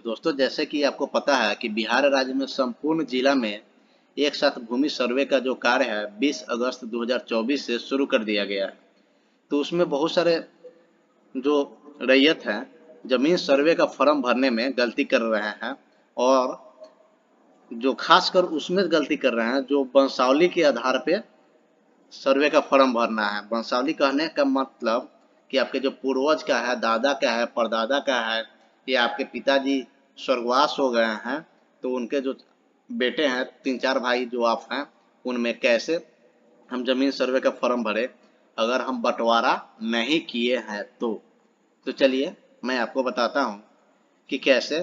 दोस्तों, जैसे कि आपको पता है कि बिहार राज्य में संपूर्ण जिला में एक साथ भूमि सर्वे का जो कार्य है 20 अगस्त 2024 से शुरू कर दिया गया है। तो उसमें बहुत सारे जो रैयत हैं जमीन सर्वे का फॉर्म भरने में गलती कर रहे हैं, और जो खासकर उसमें गलती कर रहे हैं जो वंशावली के आधार पे सर्वे का फॉर्म भरना है। वंशावली कहने का मतलब कि आपके जो पूर्वज का है, दादा का है, परदादा का है, या आपके पिताजी स्वर्गवास हो गए हैं तो उनके जो बेटे हैं, तीन चार भाई जो आप हैं, उनमें कैसे हम जमीन सर्वे का फॉर्म भरे अगर हम बंटवारा नहीं किए हैं तो चलिए मैं आपको बताता हूँ कि कैसे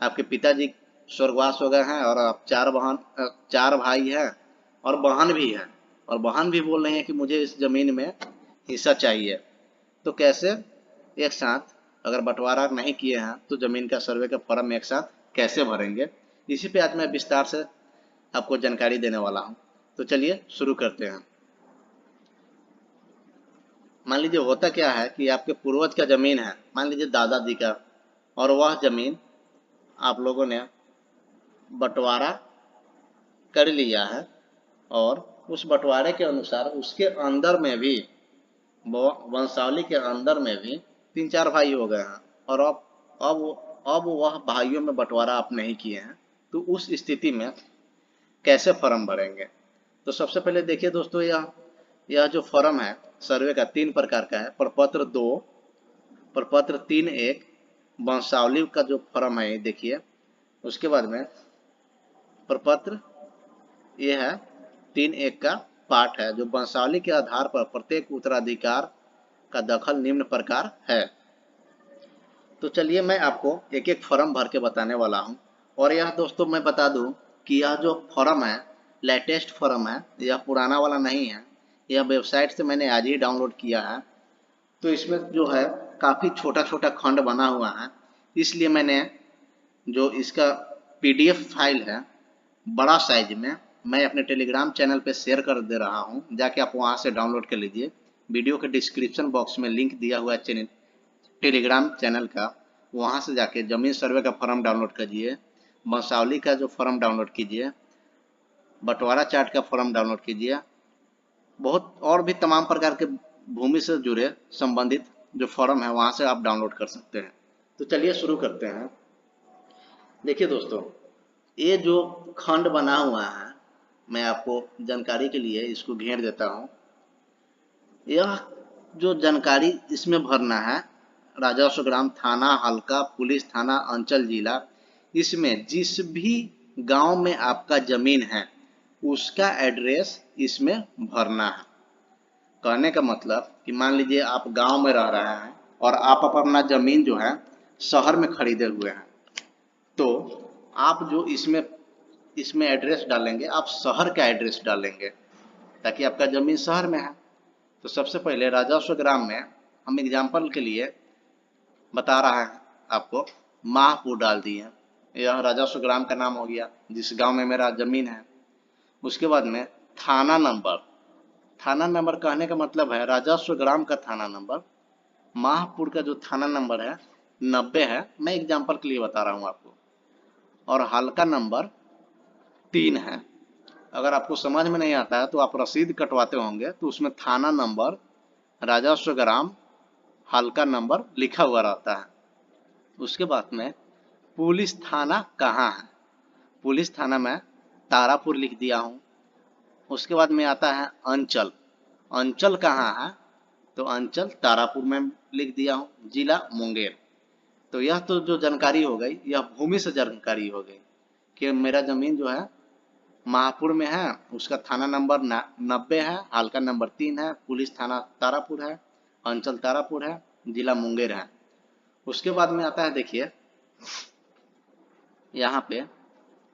आपके पिताजी स्वर्गवास हो गए हैं और आप चार भाई हैं और बहन भी है, और बहन भी बोल रही हैं कि मुझे इस जमीन में हिस्सा चाहिए। तो कैसे एक साथ अगर बंटवारा नहीं किए हैं तो जमीन का सर्वे का फॉर्म एक साथ कैसे भरेंगे, इसी पे आज मैं विस्तार से आपको जानकारी देने वाला हूँ। तो चलिए शुरू करते हैं। मान लीजिए होता क्या है कि आपके पूर्वज का जमीन है, मान लीजिए दादाजी का, और वह जमीन आप लोगों ने बंटवारा कर लिया है, और उस बंटवारे के अनुसार उसके अंदर में भी वंशावली के अंदर में भी तीन चार भाई हो गए हैं, और अब अब वह भाइयों में बंटवारा आप नहीं किए हैं, तो उस स्थिति में कैसे फॉर्म भरेंगे। तो सबसे पहले देखिए दोस्तों, यह जो फॉर्म है सर्वे का तीन प्रकार का है। प्रपत्र 2, प्रपत्र 3.1 वंशावली का जो फॉर्म है ये देखिए। उसके बाद में प्रपत्र ये है 3.1 का पाठ है जो वंशावली के आधार पर प्रत्येक उत्तराधिकार का दखल निम्न प्रकार है। तो चलिए मैं आपको एक एक फॉर्म भर के बताने वाला हूँ। और यह दोस्तों मैं बता दूँ कि यह जो फॉर्म है लेटेस्ट फॉर्म है, यह पुराना वाला नहीं है। यह वेबसाइट से मैंने आज ही डाउनलोड किया है। तो इसमें जो है काफ़ी छोटा छोटा खंड बना हुआ है, इसलिए मैंने जो इसका पीडीएफ फाइल है बड़ा साइज में मैं अपने टेलीग्राम चैनल पे शेयर कर दे रहा हूँ, जाके आप वहाँ से डाउनलोड कर लीजिए। वीडियो के डिस्क्रिप्शन बॉक्स में लिंक दिया हुआ है टेलीग्राम चैनल का, वहाँ से जाके जमीन सर्वे का फॉर्म डाउनलोड कीजिए, वंशावली का जो फॉर्म डाउनलोड कीजिए, बंटवारा चार्ट का फॉर्म डाउनलोड कीजिए, बहुत और भी तमाम प्रकार के भूमि से जुड़े संबंधित जो फॉर्म है वहाँ से आप डाउनलोड कर सकते हैं। तो चलिए शुरू करते हैं। देखिए दोस्तों, ये जो खंड बना हुआ है मैं आपको जानकारी के लिए इसको घेर देता हूँ। यह जो जानकारी इसमें भरना है, राजस्व ग्राम, थाना, हल्का, पुलिस थाना, अंचल, जिला, इसमें जिस भी गांव में आपका जमीन है उसका एड्रेस इसमें भरना है। कहने का मतलब कि मान लीजिए आप गांव में रह रहे हैं और आप अपना जमीन जो है शहर में खरीदे हुए हैं, तो आप जो इसमें इसमें एड्रेस डालेंगे, आप शहर का एड्रेस डालेंगे ताकि आपका जमीन शहर में है। तो सबसे पहले राजस्व ग्राम में हम एग्जाम्पल के लिए बता रहा है आपको, माहपुर डाल दिए, यह राजस्व ग्राम का नाम हो गया जिस गांव में मेरा जमीन है। उसके बाद में थाना नंबर, थाना नंबर कहने का मतलब है राजस्व ग्राम का थाना नंबर। माहपुर का जो थाना नंबर है 90 है, मैं एग्जाम्पल के लिए बता रहा हूँ आपको। और हल्का नंबर 3 है। अगर आपको समझ में नहीं आता है तो आप रसीद कटवाते होंगे तो उसमें थाना नंबर, राजस्व ग्राम, हल्का नंबर लिखा हुआ रहता है। उसके बाद में पुलिस थाना कहाँ है, पुलिस थाना में तारापुर लिख दिया हूँ। उसके बाद में आता है अंचल, अंचल कहाँ है तो अंचल तारापुर में लिख दिया हूँ। जिला मुंगेर। तो यह तो जो जानकारी हो गई यह भूमि से जानकारी हो गई कि मेरा जमीन जो है महापुर में है, उसका थाना नंबर 90 है, हल्का नंबर 3 है, पुलिस थाना तारापुर है, अंचल तारापुर है, जिला मुंगेर है। उसके बाद में आता है देखिए यहाँ पे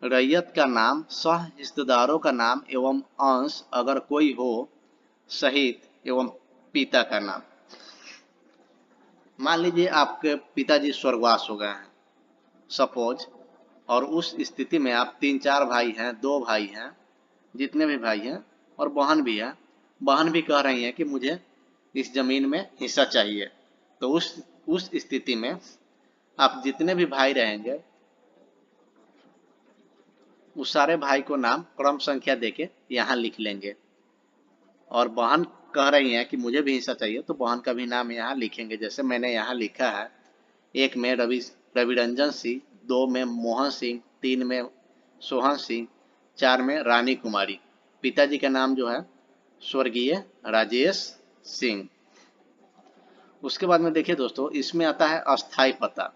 रैयत का नाम, सह हिस्सेदारों का नाम एवं अंश अगर कोई हो सहित एवं पिता का नाम। मान लीजिए आपके पिताजी स्वर्गवास हो गए हैं सपोज, और उस स्थिति में आप तीन चार भाई हैं, दो भाई हैं, जितने भी भाई हैं, और बहन भी है, बहन भी कह रही है कि मुझे इस जमीन में हिस्सा चाहिए। तो उस स्थिति में आप जितने भी भाई रहेंगे उस सारे भाई को नाम क्रम संख्या देके यहाँ लिख लेंगे। और बहन कह रही हैं कि मुझे भी हिस्सा चाहिए, तो बहन का भी नाम यहाँ लिखेंगे। जैसे मैंने यहाँ लिखा है, 1 में रवि रंजन सिंह, 2 में मोहन सिंह, 3 में सोहन सिंह, 4 में रानी कुमारी। पिताजी का नाम जो है स्वर्गीय राजेश सिंह। उसके बाद में देखिए दोस्तों, इसमें आता है अस्थाई पता।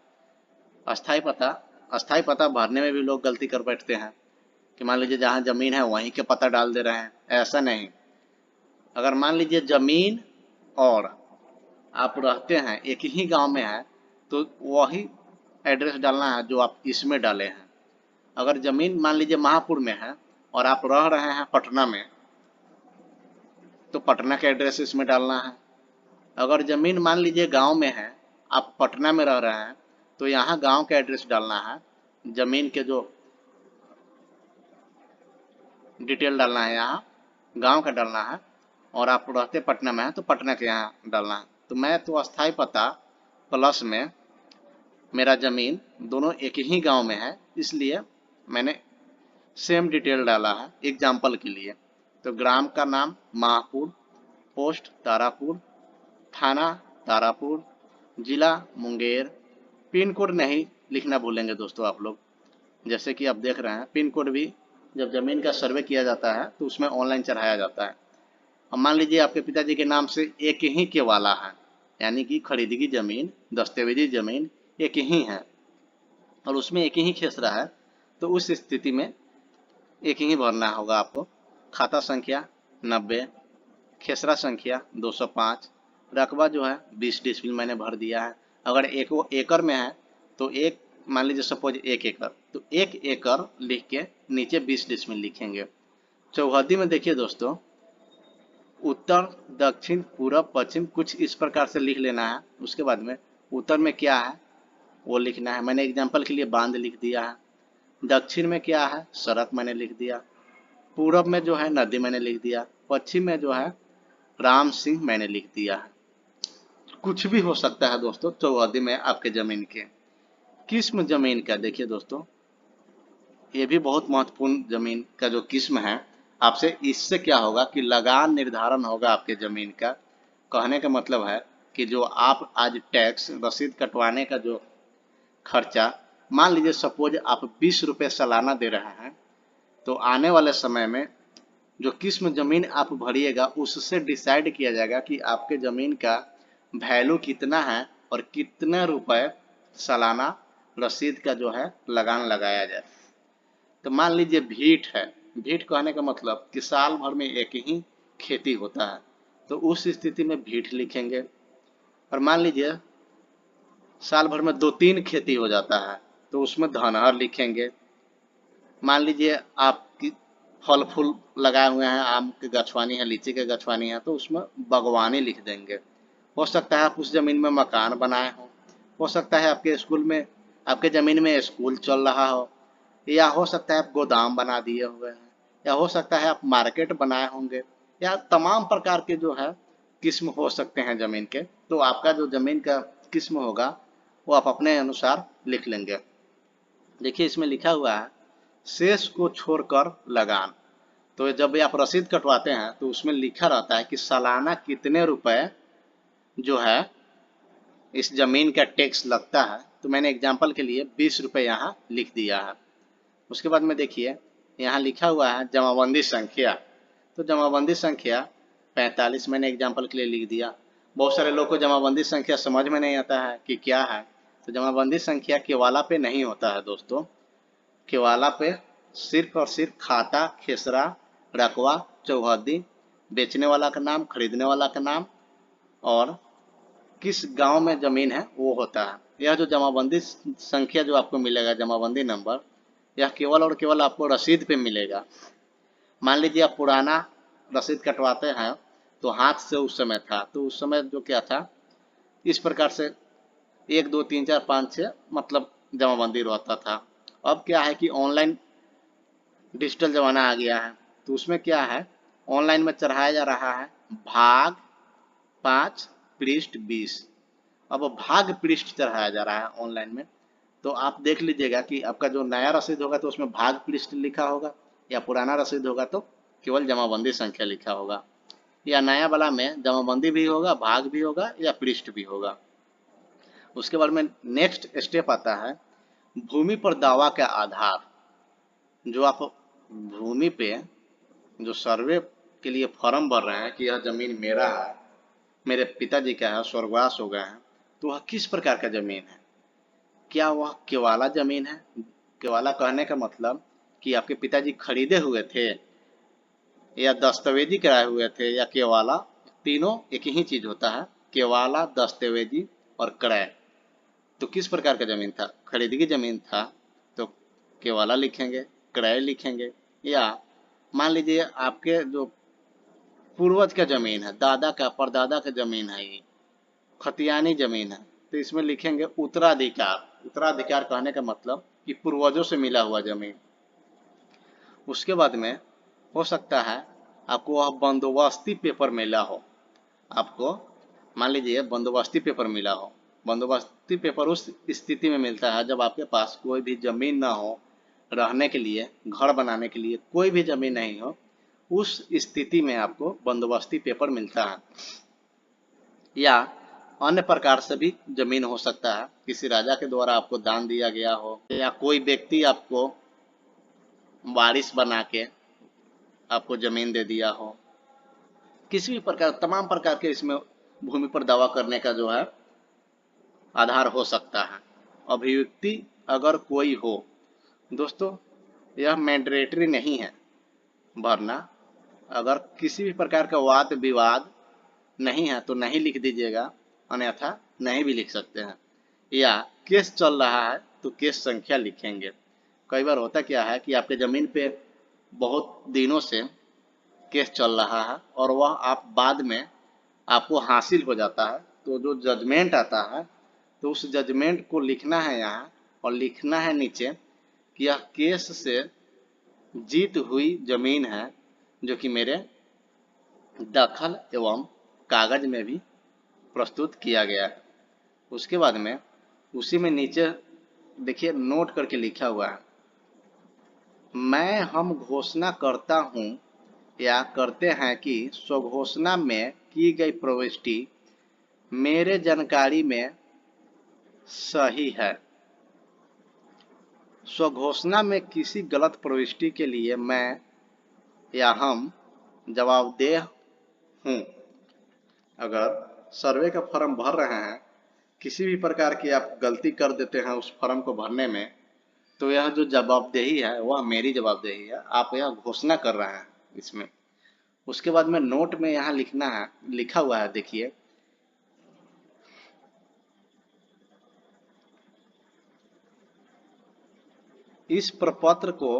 अस्थाई पता, अस्थाई पता भरने में भी लोग गलती कर बैठते हैं कि मान लीजिए जहाँ जमीन है वहीं के पता डाल दे रहे हैं। ऐसा नहीं। अगर मान लीजिए जमीन और आप रहते हैं एक ही गांव में है, तो वही एड्रेस डालना है जो आप इसमें डाले हैं। अगर जमीन मान लीजिए महापुर में है और आप रह रहे हैं पटना में, तो पटना का एड्रेस इसमें डालना है। अगर जमीन मान लीजिए गांव में है, आप पटना में रह रहे हैं, तो यहाँ गांव का एड्रेस डालना है। जमीन के जो डिटेल डालना है यहाँ गांव का डालना है। और आप रहते पटना में हैं तो पटना के यहाँ डालना है। तो मैं तो अस्थाई पता प्लस में मेरा ज़मीन दोनों एक ही गांव में है, इसलिए मैंने सेम डिटेल डाला है एग्जाम्पल के लिए। तो ग्राम का नाम महापुर, पोस्ट तारापुर, थाना तारापुर, जिला मुंगेर। पिन कोड नहीं लिखना भूलेंगे दोस्तों आप लोग। जैसे कि आप देख रहे हैं, पिन कोड भी जब ज़मीन का सर्वे किया जाता है तो उसमें ऑनलाइन चढ़ाया जाता है। अब मान लीजिए आपके पिताजी के नाम से एक ही केवाला है, यानी कि खरीदगी ज़मीन, दस्तावेजी ज़मीन एक ही है और उसमें एक ही खेसरा है, तो उस स्थिति में एक ही भरना होगा आपको। खाता संख्या 90, खेसरा संख्या 205, रकबा जो है 20 डिसमिल मैंने भर दिया है। अगर एक वो एकड़ में है तो एक मान लीजिए सपोज 1 एकड़, तो 1 एकड़ लिख के नीचे 20 डिसमिल लिखेंगे। चौहद्दी में देखिए दोस्तों, उत्तर दक्षिण पूरब पश्चिम कुछ इस प्रकार से लिख लेना है। उसके बाद में उत्तर में क्या है वो लिखना है। मैंने एग्जाम्पल के लिए बांध लिख दिया है। दक्षिण में क्या है, सड़क मैंने लिख दिया। पूरब में जो है नदी मैंने लिख दिया। पश्चिम में जो है राम सिंह मैंने लिख दिया है। कुछ भी हो सकता है दोस्तों चौहद्दी में आपके जमीन के। किस्म जमीन का देखिए दोस्तों, ये भी बहुत महत्वपूर्ण जमीन का जो किस्म है आपसे, इससे क्या होगा कि लगान निर्धारण होगा आपके जमीन का। कहने का मतलब है कि जो आप आज टैक्स रसीद कटवाने का जो खर्चा, मान लीजिए सपोज आप 20 रुपये सालाना दे रहे हैं, तो आने वाले समय में जो किस्म जमीन आप भरिएगा उससे डिसाइड किया जाएगा कि आपके जमीन का वैल्यू कितना है और कितने रुपए सालाना रसीद का जो है लगान लगाया जाए। तो मान लीजिए भीट है, भीट कहने का मतलब कि साल भर में एक ही खेती होता है, तो उस स्थिति में भीट लिखेंगे। और मान लीजिए साल भर में 2-3 खेती हो जाता है, तो उसमें धनहर लिखेंगे। मान लीजिए आपकी फल फूल लगाए हुए हैं, आम के गछवानी है, लीची के गछवानी है, तो उसमें बागवानी लिख देंगे। हो सकता है आप उस जमीन में मकान बनाए हो सकता है आपके स्कूल में, आपके जमीन में स्कूल चल रहा हो, या हो सकता है आप गोदाम बना दिए हुए हैं, या हो सकता है आप मार्केट बनाए होंगे, या तमाम प्रकार के जो है किस्म हो सकते हैं जमीन के। तो आपका जो जमीन का किस्म होगा वो आप अपने अनुसार लिख लेंगे। देखिए इसमें लिखा हुआ है शेष को छोड़कर लगान। तो जब भी आप रसीद कटवाते हैं तो उसमें लिखा रहता है कि सालाना कितने रुपए जो है इस जमीन का टैक्स लगता है। तो मैंने एग्जाम्पल के लिए 20 रुपये यहाँ लिख दिया है। उसके बाद में देखिए यहाँ लिखा हुआ है जमाबंदी संख्या। तो जमाबंदी संख्या 45 मैंने एग्जाम्पल के लिए लिख दिया। बहुत सारे लोग को जमाबंदी संख्या समझ में नहीं आता है कि क्या है। तो जमाबंदी संख्या केवाला पे नहीं होता है दोस्तों। केवाला पे सिर्फ और सिर्फ खाता, खेसरा, रकवा, चौहद्दी, बेचने वाला का नाम, खरीदने वाला का नाम और किस गांव में जमीन है वो होता है। यह जो जमाबंदी संख्या जो आपको मिलेगा, जमाबंदी नंबर, यह केवल और केवल आपको रसीद पे मिलेगा। मान लीजिए आप पुराना रसीद कटवाते हैं तो हाथ से उस समय था, तो उस समय जो क्या था इस प्रकार से 1 2 3 4 5 6 मतलब जमाबंदी रहता था। अब क्या है कि ऑनलाइन डिजिटल ज़माना आ गया है, तो उसमें क्या है ऑनलाइन में चढ़ाया जा रहा है भाग 5 पृष्ठ 20। अब भाग पृष्ठ चढ़ाया जा रहा है ऑनलाइन में। तो आप देख लीजिएगा कि आपका जो नया रसीद होगा तो उसमें भाग पृष्ठ लिखा होगा, या पुराना रसीद होगा तो केवल जमाबंदी संख्या लिखा होगा, या नया वाला में जमाबंदी भी होगा, भाग भी होगा, या पृष्ठ भी होगा। उसके बाद में नेक्स्ट स्टेप आता है भूमि पर दावा का आधार। जो आप भूमि पे जो सर्वे के लिए फॉर्म भर रहे हैं कि यह जमीन मेरा है, मेरे पिताजी का है, स्वर्गवास हो गए हैं, तो वह किस प्रकार का जमीन है? क्या वह केवाला जमीन है? केवाला कहने का मतलब कि आपके पिताजी खरीदे हुए थे, या दस्तावेजी कराए हुए थे, या केवाला, तीनों एक ही चीज होता है, केवाला, दस्तावेजी और क्रय। तो किस प्रकार का जमीन था? खरीदगी जमीन था तो केवाला लिखेंगे, क्रय लिखेंगे, या मान लीजिए आपके जो पूर्वज का जमीन है, दादा का परदादा का जमीन है, ये खतियानी जमीन है, तो इसमें लिखेंगे उत्तराधिकार। उत्तराधिकार कहने का मतलब कि पूर्वजों से मिला हुआ जमीन। उसके बाद में हो सकता है आपको वह बंदोबस्ती पेपर मिला हो। आपको मान लीजिए बंदोबस्ती पेपर मिला हो। बंदोबस्ती पेपर उस स्थिति में मिलता है जब आपके पास कोई भी जमीन ना हो, रहने के लिए, घर बनाने के लिए कोई भी जमीन नहीं हो, उस स्थिति में आपको बंदोबस्ती पेपर मिलता है। या अन्य प्रकार से भी जमीन हो सकता है, किसी राजा के द्वारा आपको दान दिया गया हो, या कोई व्यक्ति आपको वारिस बना के आपको जमीन दे दिया हो। किसी भी प्रकार, तमाम प्रकार के इसमें भूमि पर दावा करने का जो है आधार हो सकता है। अभिव्यक्ति अगर कोई हो, दोस्तों यह मैंडेटरी नहीं है भरना। अगर किसी भी प्रकार का वाद विवाद नहीं है तो नहीं लिख दीजिएगा, अन्यथा नहीं भी लिख सकते हैं। या केस चल रहा है तो केस संख्या लिखेंगे। कई बार होता क्या है कि आपके ज़मीन पे बहुत दिनों से केस चल रहा है और वह आप बाद में आपको हासिल हो जाता है, तो जो जजमेंट आता है तो उस जजमेंट को लिखना है यहाँ, और लिखना है नीचे कि यह केस से जीत हुई जमीन है जो कि मेरे दखल एवं कागज में भी प्रस्तुत किया गया है। उसके बाद में उसी में नीचे देखिए नोट करके लिखा हुआ है, मैं हम घोषणा करता हूँ या करते हैं कि स्वघोषणा में की गई प्रविष्टि मेरे जानकारी में सही है। स्वघोषणा में किसी गलत प्रविष्टि के लिए मैं या हम जवाबदेह हूँ। अगर सर्वे का फॉर्म भर रहे हैं, किसी भी प्रकार की आप गलती कर देते हैं उस फॉर्म को भरने में, तो यह जो जवाबदेही है वह मेरी जवाबदेही है। आप यह घोषणा कर रहे हैं इसमें। उसके बाद में नोट में यहाँ लिखना है, लिखा हुआ है देखिए, इस प्रपत्र को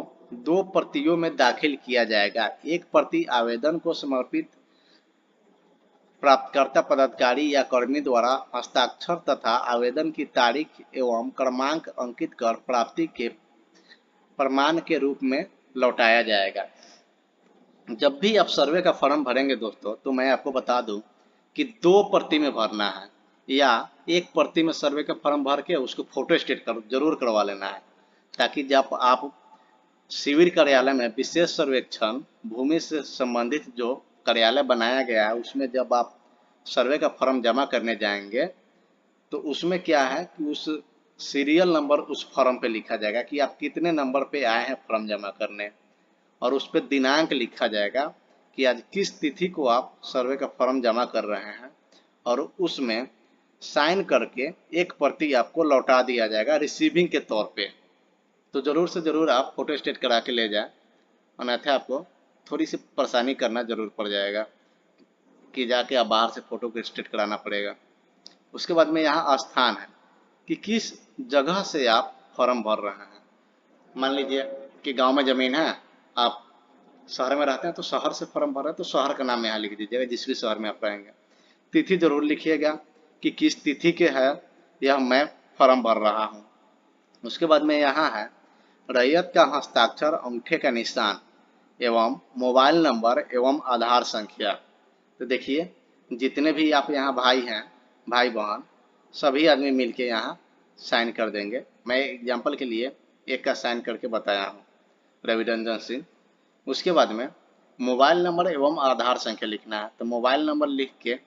2 प्रतियों में दाखिल किया जाएगा। एक प्रति आवेदन को समर्पित प्राप्तकर्ता पदाधिकारी या कर्मी द्वारा हस्ताक्षर तथा आवेदन की तारीख एवं क्रमांक अंकित कर प्राप्ति के प्रमाण के रूप में लौटाया जाएगा। जब भी आप सर्वे का फॉर्म भरेंगे दोस्तों, तो मैं आपको बता दूं कि 2 प्रति में भरना है, या एक प्रति में सर्वे का फॉर्म भर के उसको फोटो स्टेट जरूर करवा लेना है, ताकि जब आप शिविर कार्यालय में विशेष सर्वेक्षण भूमि से संबंधित जो कार्यालय बनाया गया है उसमें जब आप सर्वे का फॉर्म जमा करने जाएंगे, तो उसमें क्या है कि उस सीरियल नंबर उस फॉर्म पे लिखा जाएगा कि आप कितने नंबर पे आए हैं फॉर्म जमा करने, और उस पर दिनांक लिखा जाएगा कि आज किस तिथि को आप सर्वे का फॉर्म जमा कर रहे हैं, और उसमें साइन करके एक प्रति आपको लौटा दिया जाएगा रिसीविंग के तौर पे। तो ज़रूर से ज़रूर आप फोटो स्टेट करा के ले जाएं, अन्यथा आपको थोड़ी सी परेशानी करना जरूर पड़ जाएगा कि जाके आप बाहर से फोटो को स्टेट कराना पड़ेगा। उसके बाद में यहाँ स्थान है कि किस जगह से आप फॉर्म भर रहे हैं। मान लीजिए कि गांव में ज़मीन है, आप शहर में रहते हैं तो शहर से फॉर्म भर रहे हैं, तो शहर का नाम यहाँ लिख दीजिएगा जिस भी शहर में आप रहेंगे। तिथि जरूर लिखिएगा कि किस तिथि के है यह मैं फॉर्म भर रहा हूँ। उसके बाद में यहाँ है रैयत का हस्ताक्षर, अंगूठे का निशान एवं मोबाइल नंबर एवं आधार संख्या। तो देखिए जितने भी आप यहाँ भाई हैं, भाई बहन, सभी आदमी मिलके यहाँ साइन कर देंगे। मैं एग्जाम्पल के लिए एक का साइन करके बताया हूँ, रवि रंजन सिंह। उसके बाद में मोबाइल नंबर एवं आधार संख्या लिखना है, तो मोबाइल नंबर लिख के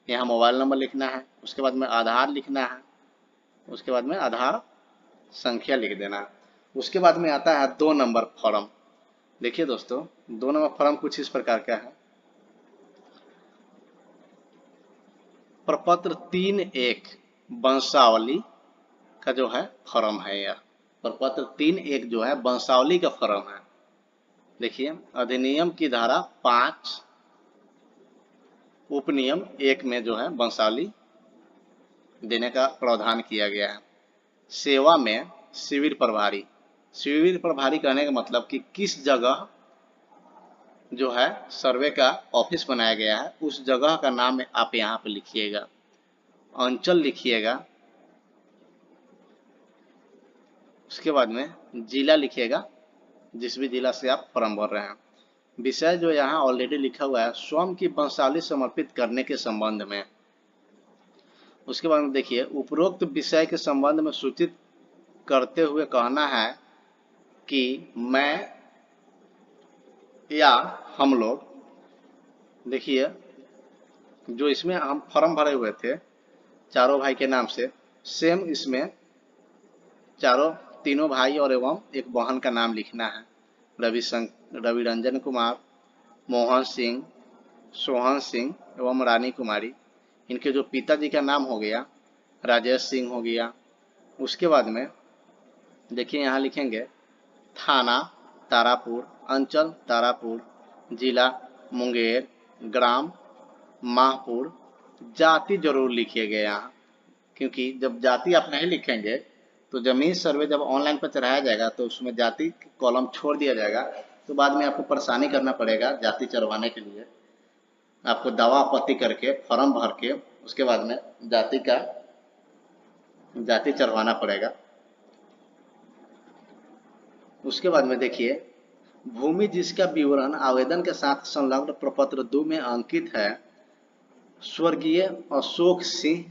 यहाँ मोबाइल नंबर लिखना है, उसके बाद में आधार लिखना है, उसके बाद में आधार संख्या लिख देना है। उसके बाद में आता है 2 नंबर फॉर्म। देखिए दोस्तों, 2 नंबर फॉर्म कुछ इस प्रकार का है। प्रपत्र 3(1) वंशावली का जो है फॉर्म है यह। प्रपत्र 3(1) जो है वंशावली का फॉर्म है। देखिए, अधिनियम की धारा 5 उपनियम 1 में जो है वंशावली देने का प्रावधान किया गया है। सेवा में शिविर प्रभारी। शिविर प्रभारी कहने का मतलब कि किस जगह जो है सर्वे का ऑफिस बनाया गया है, उस जगह का नाम आप यहाँ पे लिखिएगा, अंचल लिखिएगा, उसके बाद में जिला लिखिएगा, जिस भी जिला से आप फॉर्म भर रहे हैं। विषय जो यहाँ ऑलरेडी लिखा हुआ है, स्वयं की वंशावली समर्पित करने के संबंध में। उसके बाद में देखिए, उपरोक्त विषय के संबंध में सूचित करते हुए कहना है कि मैं या हम लोग, देखिए जो इसमें हम फॉर्म भरे हुए थे चारों भाई के नाम से, सेम इसमें तीनों भाई और एवं एक बहन का नाम लिखना है। रवि रंजन कुमार, मोहन सिंह, सोहन सिंह एवं रानी कुमारी। इनके जो पिताजी का नाम हो गया राजेश सिंह हो गया। उसके बाद में देखिए यहाँ लिखेंगे थाना तारापुर, अंचल तारापुर, जिला मुंगेर, ग्राम माहपुर, जाति जरूर लिखिएगा यहाँ, क्योंकि जब जाति आप नहीं लिखेंगे तो जमीन सर्वे जब ऑनलाइन पर चढ़ाया जाएगा तो उसमें जाति कॉलम छोड़ दिया जाएगा, तो बाद में आपको परेशानी करना पड़ेगा जाति चढ़वाने के लिए। आपको दावा आपत्ति करके फॉर्म भर के उसके बाद में जाति चढ़वाना पड़ेगा। उसके बाद में देखिए, भूमि जिसका विवरण आवेदन के साथ संलग्न प्रपत्र 2 में अंकित है, स्वर्गीय अशोक सिंह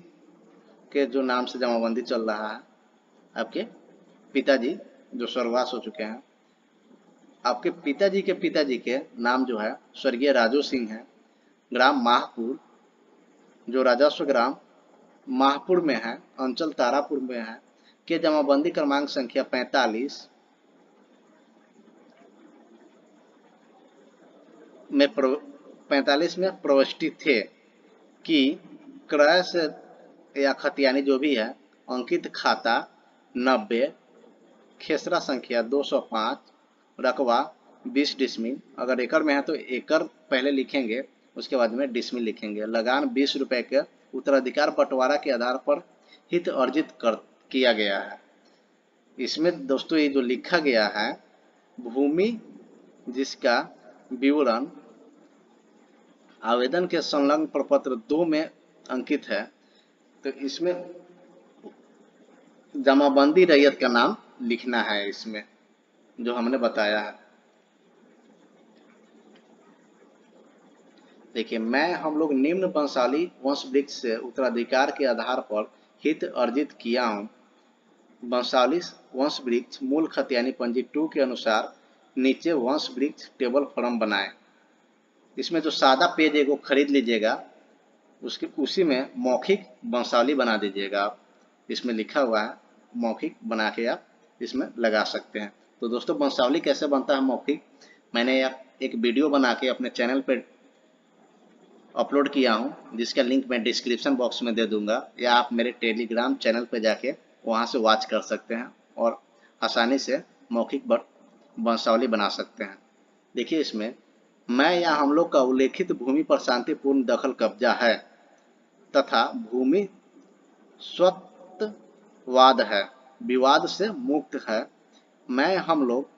के जो नाम से जमाबंदी चल रहा है, आपके पिताजी जो स्वर्गवास हो चुके हैं, आपके पिताजी के नाम जो है स्वर्गीय राजू सिंह है। ग्राम माहपुर, जो राजस्व ग्राम माहपुर में है, अंचल तारापुर में है, के जमाबंदी क्रमांक संख्या 45 में प्रविष्टि थे कि क्रय से या खतियानी जो भी है, अंकित खाता 90, खेसरा संख्या 205, रकबा 20 डिसमिल। अगर एकड़ में है तो एकड़ पहले लिखेंगे, उसके बाद में डिसमिल लिखेंगे। लगान 20 रुपए के उत्तराधिकार बंटवारा के आधार पर हित अर्जित किया गया है। इसमें दोस्तों ये जो लिखा गया है, भूमि जिसका विवरण आवेदन के संलग्न प्रपत्र 2 में अंकित है, तो इसमें जमाबंदी रैयत का नाम लिखना है, इसमें जो हमने बताया है। देखिए, मैं हम लोग निम्न वंशावली वंश वृक्ष से उत्तराधिकार के आधार पर हित अर्जित किया हूँ। वंशावली वंश वृक्ष मूल खतियानी पंजी 2 के अनुसार नीचे वंश वृक्ष टेबल फॉर्म बनाएं। इसमें जो सादा पेज एगो खरीद लीजिएगा, उसी में मौखिक वंशावली बना दीजिएगा आप। इसमें लिखा हुआ है, मौखिक बना के आप इसमें लगा सकते हैं। तो दोस्तों, वंशावली कैसे बनता है मौखिक, मैंने एक वीडियो बना के अपने चैनल पर अपलोड किया हूँ, जिसका लिंक मैं डिस्क्रिप्शन बॉक्स में दे दूंगा, या आप मेरे टेलीग्राम चैनल पर जाके वहाँ से वॉच कर सकते हैं और आसानी से मौखिक वंशावली बना सकते हैं। देखिए, इसमें मैं या हम लोग का उल्लेखित भूमि पर शांतिपूर्ण दखल कब्जा है तथा भूमि स्वत्ववाद है, विवाद से मुक्त है। मैं हम लोग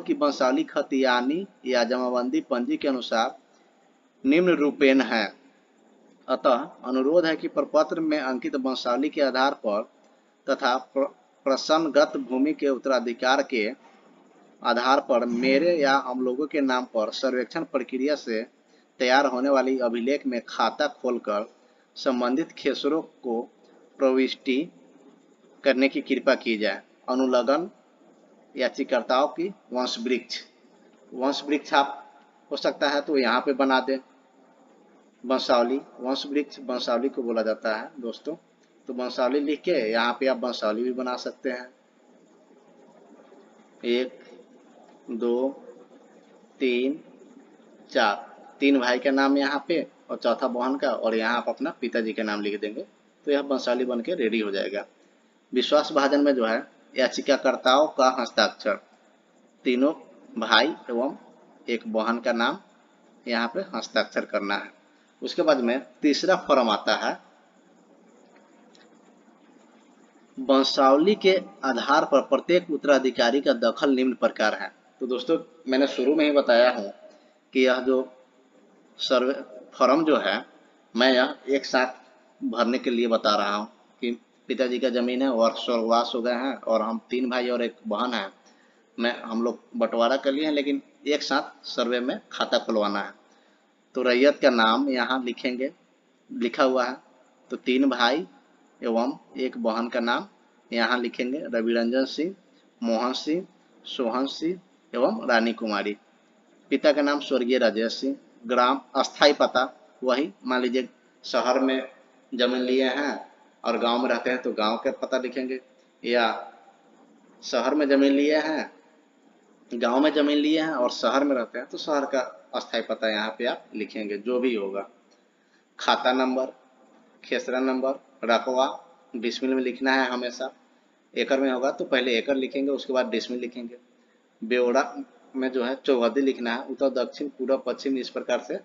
की वंशावली खतियानी या जमाबंदी पंजी के अनुसार निम्न रूपेण है। अतः अनुरोध है कि प्रपत्र में अंकित वंशावली के आधार पर तथा प्रसन्नगत भूमि के उत्तराधिकार के आधार पर मेरे या हम लोगों के नाम पर सर्वेक्षण प्रक्रिया से तैयार होने वाली अभिलेख में खाता खोलकर संबंधित खेसरों को प्रविष्टि करने की कृपा की जाए। अनुलग्न याचिकाकर्ताओं की वंश वृक्ष आप हो सकता है तो यहाँ पे बना दें। वंशावली, वंश वृक्ष वंशावली को बोला जाता है दोस्तों। तो वंशावली लिख के यहाँ पे आप वंशावली भी बना सकते हैं। 1 2 3 4, 3 भाई का नाम यहाँ पे और चौथा बहन का, और यहाँ आप अपना पिताजी का नाम लिख देंगे तो यह वंशावली बन के रेडी हो जाएगा। विश्वास भाजन में जो है याचिकाकर्ताओं का हस्ताक्षर, तीनों भाई एवं एक बहन का नाम यहाँ पे हस्ताक्षर करना है। उसके बाद में तीसरा फॉर्म आता है, वंशावली के आधार पर प्रत्येक उत्तराधिकारी का दखल निम्न प्रकार है। तो दोस्तों मैंने शुरू में ही बताया हूँ कि यह जो सर्वे फॉर्म जो है मैं यह एक साथ भरने के लिए बता रहा हूँ कि पिताजी का जमीन है और स्वर्गवास हो गए हैं और हम 3 भाई और एक बहन है। हम लोग बंटवारा कर लिए हैं लेकिन एक साथ सर्वे में खाता खुलवाना है। तो रैयत का नाम यहाँ लिखेंगे, लिखा हुआ है। तो 3 भाई एवं एक बहन का नाम यहाँ लिखेंगे, रविरंजन सिंह, मोहन सिंह, सोहन सिंह एवं रानी कुमारी। पिता का नाम स्वर्गीय राजेश सिंह। ग्राम अस्थाई पता वही, मान लीजिए शहर में जमीन लिए हैं और गांव में रहते हैं तो गांव का पता लिखेंगे, या शहर में जमीन लिए हैं, गांव में जमीन लिए हैं और शहर में रहते हैं तो शहर का अस्थाई पता यहाँ पे आप लिखेंगे, जो भी होगा। खाता नंबर, खेसरा नंबर, रकवा डिसमिल में लिखना है हमेशा। एकड़ में होगा तो पहले एकड़ लिखेंगे, उसके बाद डिसमिल लिखेंगे। ब्यौरा में जो है चौहद्दी लिखना है, उत्तर दक्षिण पूर्व पश्चिम इस प्रकार से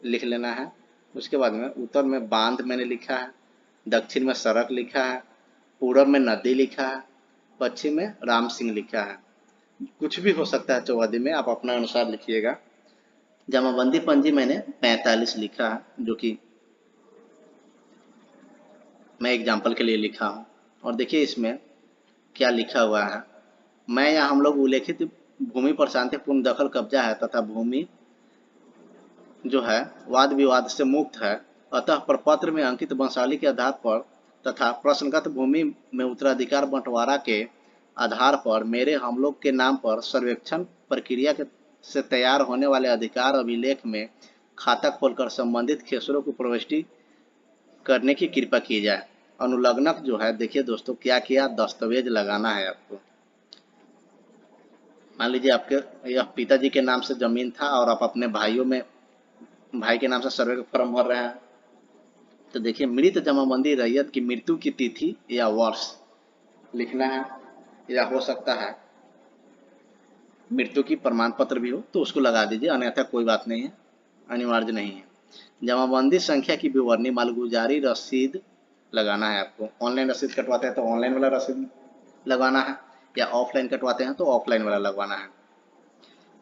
लिख लेना है। उसके बाद में उत्तर में बांध मैंने लिखा है, दक्षिण में सड़क लिखा है, पूर्व में नदी लिखा है, पश्चिम में राम सिंह लिखा है। कुछ भी हो सकता है चौहद्दी में, आप अपना अनुसार लिखिएगा। जमाबंदी पंजी मैंने 45 लिखा है, जो कि मैं एग्जाम्पल के लिए लिखा हूँ। और देखिए इसमें क्या लिखा हुआ है, मैं या हम लोग उल्लेखित भूमि पर शांतिपूर्ण दखल कब्जा है तथा भूमि जो है वाद विवाद से मुक्त है, अतः प्रपत्र में अंकित वंशावली के आधार पर तथा प्रश्नगत भूमि में उत्तराधिकार बंटवारा के आधार पर मेरे हम लोग के नाम पर सर्वेक्षण प्रक्रिया से तैयार होने वाले अधिकार अभिलेख में खाता खोलकर संबंधित खेसरों को प्रविष्टि करने की कृपा की जाए। अनुलग्नक जो है, देखिए दोस्तों क्या किया, दस्तावेज लगाना है आपको। मान लीजिए आपके यह पिताजी के नाम से जमीन था और आप अपने भाई के नाम से सर्वे का फॉर्म भर रहे हैं, तो देखिए मृत जमाबंदी रैयत की मृत्यु की तिथि या वर्ष लिखना है, या हो सकता है मृत्यु की प्रमाण पत्र भी हो तो उसको लगा दीजिए, अन्यथा कोई बात नहीं है, अनिवार्य नहीं है। जमाबंदी संख्या की विवरणी, मालगुजारी रसीद लगाना है आपको। ऑनलाइन रसीद कटवाते हैं तो ऑनलाइन वाला रसीद लगवाना है, या ऑफलाइन कटवाते हैं तो ऑफलाइन वाला लगवाना है।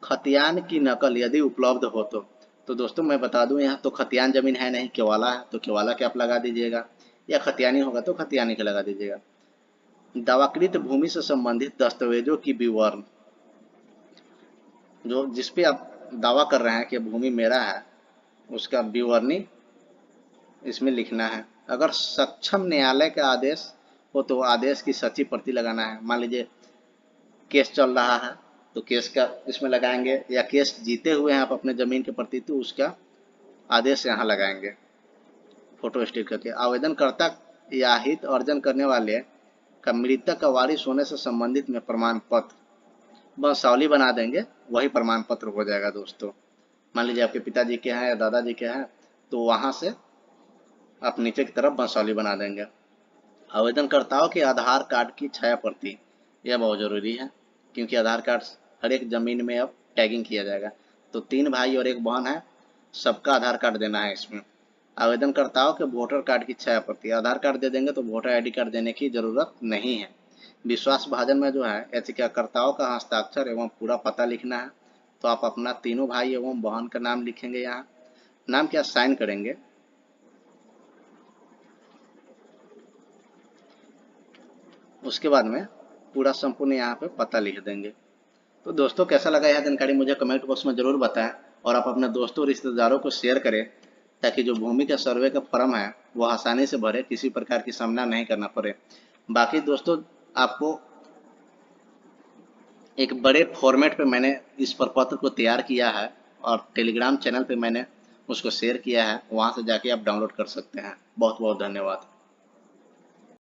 खतियान की नकल यदि उपलब्ध हो तो दोस्तों मैं बता दूं, यहाँ तो खतियान जमीन है नहीं, केवाला है, तो केवाला के आप लगा दीजिएगा, या खतियानी होगा तो खतियानी के लगा दीजिएगा। दावाकृत भूमि से संबंधित दस्तावेजों की विवरण, जो जिसपे आप दावा कर रहे हैं कि भूमि मेरा है, उसका विवरणी इसमें लिखना है। अगर सक्षम न्यायालय का आदेश हो तो आदेश की सच्ची प्रति लगाना है। मान लीजिए केस चल रहा है तो केस का इसमें लगाएंगे, या केस जीते हुए हैं आप अपने जमीन के प्रति तो उसका आदेश यहाँ लगाएंगे फोटो स्टेट करके। आवेदनकर्ता या हित अर्जन करने वाले का मृतक का वारिस होने से संबंधित में प्रमाण पत्र, वंशावली बना देंगे, वही प्रमाण पत्र हो जाएगा दोस्तों। मान लीजिए आपके पिताजी के हैं या दादाजी के हैं तो वहाँ से आप नीचे की तरफ वंशावली बना देंगे। आवेदनकर्ताओं के आधार कार्ड की छाया प्रति, यह बहुत ज़रूरी है क्योंकि आधार कार्ड हर एक ज़मीन में अब टैगिंग किया जाएगा। तो 3 भाई और एक बहन है, सबका आधार कार्ड देना है इसमें। आवेदनकर्ताओं के वोटर कार्ड की छाया प्रति, आधार कार्ड दे देंगे तो वोटर आईडी कार्ड देने की ज़रूरत नहीं है। विश्वास भाजन में जो है याचिकाकर्ताओं का हस्ताक्षर एवं पूरा पता लिखना है। तो आप अपना तीनों भाई एवं बहन का नाम लिखेंगे, यहाँ नाम क्या साइन करेंगे। उसके बाद में पूरा संपूर्ण यहाँ पे पता लिख देंगे। तो दोस्तों कैसा लगा यह जानकारी मुझे कमेंट बॉक्स में ज़रूर बताएं, और आप अपने दोस्तों रिश्तेदारों को शेयर करें ताकि जो भूमि का सर्वे का फॉर्म है वो आसानी से भरे, किसी प्रकार की सामना नहीं करना पड़े। बाकी दोस्तों, आपको एक बड़े फॉर्मेट पे मैंने इस प्रपत्र को तैयार किया है और टेलीग्राम चैनल पे मैंने उसको शेयर किया है, वहाँ से जाके आप डाउनलोड कर सकते हैं। बहुत बहुत धन्यवाद।